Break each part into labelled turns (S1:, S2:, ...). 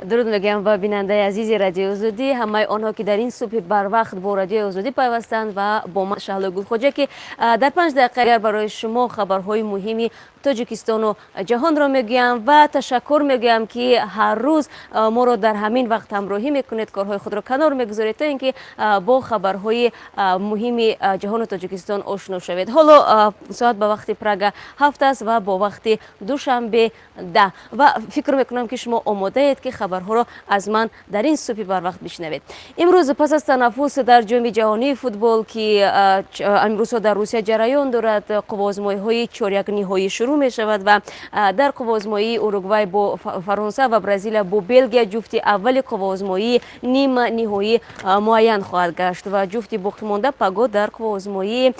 S1: درود میگم و بیننده عزیز رادیو آزادی، همه آنها که در این صبح بر وقت با رادیو آزادی پیوستند و با من شهلا گلخوجه که در 5 دقیقه برای شما خبرهای مهمی تاجیکستان و جهان را میگویم و تشکر میگویم که هر روز ما را در همین وقت همراهی میکنید، کارهای خود را کنار میگذارید تا اینکه با خبرهای مهم جهان و تاجیکستان آشنا شوید. حالا ساعت به وقت پراگ 7 است و با وقت دوشنبه 10 و فکر میکنم که شما آماده اید که خبرها را از من در این صبح بر وقت بشنوید. امروز پس از تنفس در جام جهانی فوتبال که امروز در روسیه جریان دارد، قوازمایی‌های چهارک نهایی شروع می شود و در قوازمایی اوروگوئه با فرانسه و برزیل با بلژیک جفت اول قوازمایی نیم نهایی معین خواهد گشت و جفت باقی مانده پگاه در قوازمایی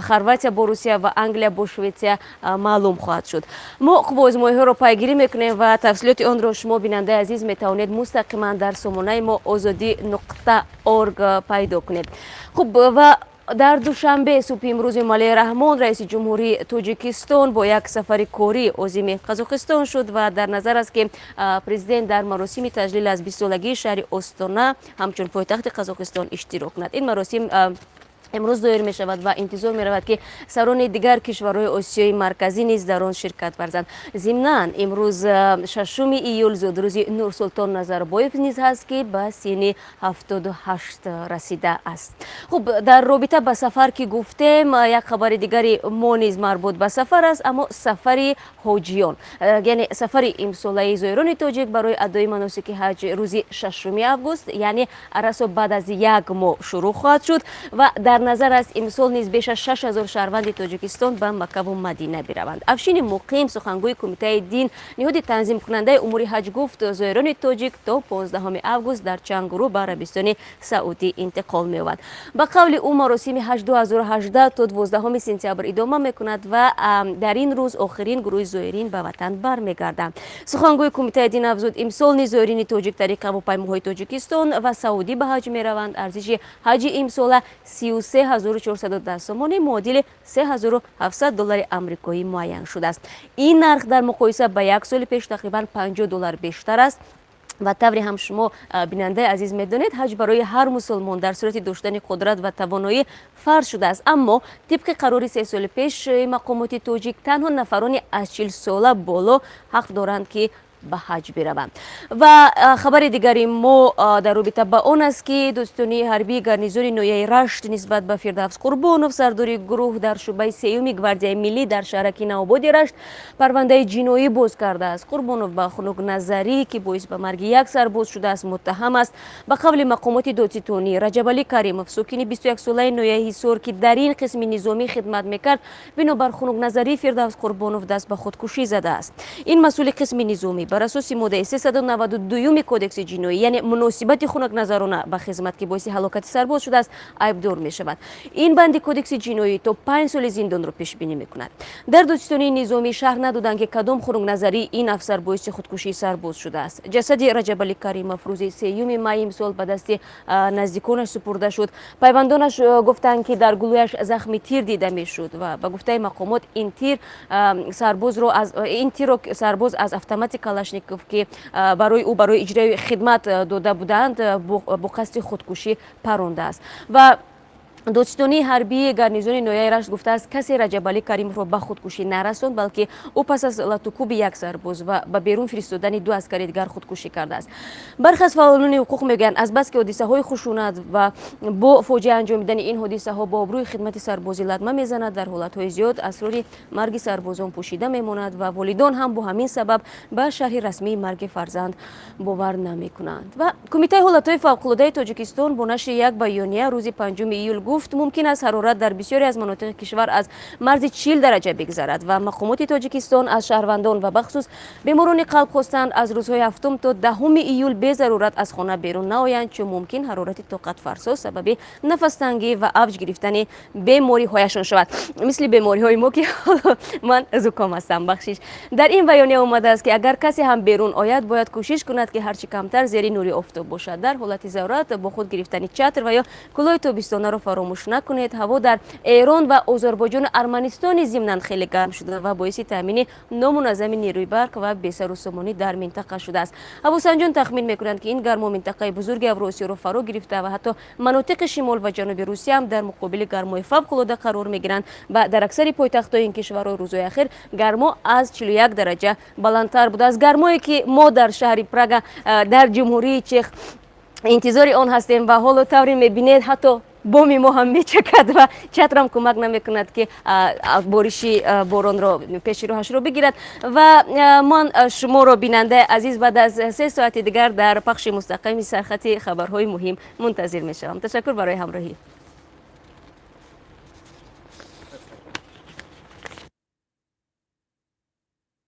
S1: خرواتیا با روسیه و انگلیا با شویتسیا معلوم خواهد شد. ما قوازمایی ها را پیگیری میکنیم و تفصیلات آن را شما بیننده عزیز می توانید مستقیما در سامانه ما azadi.org پیدا کنید. خب و در دوشنبه صبح امروز مولای رحمان رئیس جمهوری تاجیکستان با یک سفر کاری عازم قزاقستان شد و در نظر است که پرزیدنت در مراسم تجلیل از 20 سالگی شهر استانا همچون پایتخت قزاقستان اشتراک کند. این مراسم امروز دایر می شود و انتظار می رود که سران دیگر کشورهای آسیای مرکزی نیز در آن شرکت ورزند. ضمناً امروز 6 ایول زادروز نورسلطان نظربایف نیز هست که به سن 78 رسیده است. خب در رابطه با سفر که گفتیم، یک خبر دیگری ما نیز مربوط به سفر است، اما سفر حاجیان، یعنی سفر امساله زایران تاجیک برای ادای مناسک حج روز 6 آگوست یعنی عرصه بعد از یک ماه شروع خواهد شد و در نظر است امسال نیز بیش از 6000 شهروند تاجیکستان به مکه و مدینه بروند. افشین مقیم سخنگوی کمیته دین نهاد تنظیم کننده امور حج گفت زایران تاجیک تا 15 آگوست در چند گروه به عربستان سعودی انتقال می‌یابند. به قول او مراسم حج 2018 تا 12 سپتامبر ادامه می‌کند و در این روز آخرین گروه زایرین به وطن برمیگردند. سخنگوی کمیته دین افزود امسال نیز زایرین تاجیک طریق هواپیماهای تاجیکستان و سعودی به حج می‌روند. ارزش حج امسال 33410 سومانی معادل $3700 آمریکایی معین شده است. این نرخ در مقایسه با یک سال پیش تقریبا $50 بیشتر است و طوری هم شما بیننده عزیز میدانید حج برای هر مسلمان در صورت داشتن قدرت و توانایی فرض شده است، اما طبق قرار 3 سال پیش مقامات تاجیک تنها نفران از 40 ساله بالا حق دارند که به حج بروند. و خبر دیگری ما در رابطه با آن است که دوستانی حربی گارنیزون نویه رشت نسبت به فردوس قربانوف سرداری گروه در شعبه سیوم گواردیای ملی در شهرک نوآباد رشت پرونده جنایی باز کرده است. قربانوف با خنک نظری که باعث به مرگ یک سرباز شده است متهم است. به قول مقامات دادستانی رجب علی کریموف ساکن 21 ساله نویه حصار که در این قسم نظامی خدمت میکرد بنابر خنک نظری فردوس قربانوف دست به خودکشی زده است. این مسئول قسم نظامی بر اساس ماده 392 کودکس جنایی یعنی مناسبت خنک نظرانه به خدمت که باعث هلاکت سرباز شده است عیبدار می شود. این بند کودکس جنایی تا 5 سال زندان را پیش بینی می کند. در دادستانی نظامی شهر ندادند که کدام خنک نظری این افسر باعث خودکشی سرباز شده است. جسد رجب علی کریموف روز 3 می امسال به دست نزدیکانش سپرده شد. پیوندانش گفتند که در گلویش زخم تیر دیده می شد و به گفته مقامات این تیر سرباز از اتومات کلاشنیکوف که برای اجرای خدمت داده بودند با قصد خودکشی پرونده است. و دادستانی حربی گارنیزون نویه رشت گفته است کسی رجب علی کریموف را به خودکشی نرساند، بلکه او پس از لطوکوب یک سرباز و به بیرون فرستادن 2 عسکری دیگر خودکشی کرده است. برخی از فعالان حقوق میگن از بس که حادثه های خشونت و با فوجیه انجامیدن این حادثه ها با آبروی خدمت سربازی لطمه میزند، در حالت های زیاد اسرار مرگ سربازان پوشیده میماند و والدان هم با همین سبب به شرح رسمی مرگ فرزند باور نمیکنند. و کمیته حالت های فوق العاده تاجیکستان با نشر یک بیانیه روز 5 ایول گفت ممکن است حرارت در بسیاری از مناطق کشور از مرز 40 درجه بگذرد و مقامات تاجیکستان از شهروندان و بخصوص بیماران قلب خواستند از روزهای 7 تا 10 ایول به ضرورت از خانه بیرون نآیند، چون ممکن حرارت طاقت فرسا سبب نفس تنگی و افج گرفتن بیماری هایشان شود، مثل بیماری های ما که من زکام هستم. بخشش در این بیانیه آمده است که اگر کسی هم بیرون آید باید کوشش کند که هرچی کمتر زیر نور آفتاب باشد. در حالت ضرورت با خود گرفتن چتر و یا کلاه تابستانه را فراموش فراموش نکنید هوا در ایران و آذربایجان و ارمنستان ضمناً خیلی گرم شده و باعث تامین نامنظم نیروی برق و بی‌سر و سامانی در منطقه شده است. هواسنجان تخمین میکنند که این گرما منطقه بزرگ اوراسیا را فرا گرفته و حتی مناطق شمال و جنوب روسیه هم در مقابل گرمای فوق‌العاده قرار میگیرند و در اکثر پایتخت‌های این کشورها روزهای اخیر گرما از 41 درجه بلندتر بوده است. گرمایی که ما در شهر پراگ در جمهوری چک انتظار آن هستیم و حالا طوری میبینید حتی بومی ما هم میچکد و چترم کمک نمیکند که بارشی باران را پیش روش رو بگیرد. و من شما را بیننده عزیز بعد از 3 ساعت دیگر در پخش مستقیم سرخط خبرهای مهم منتظر میشم. تشکر برای همراهی.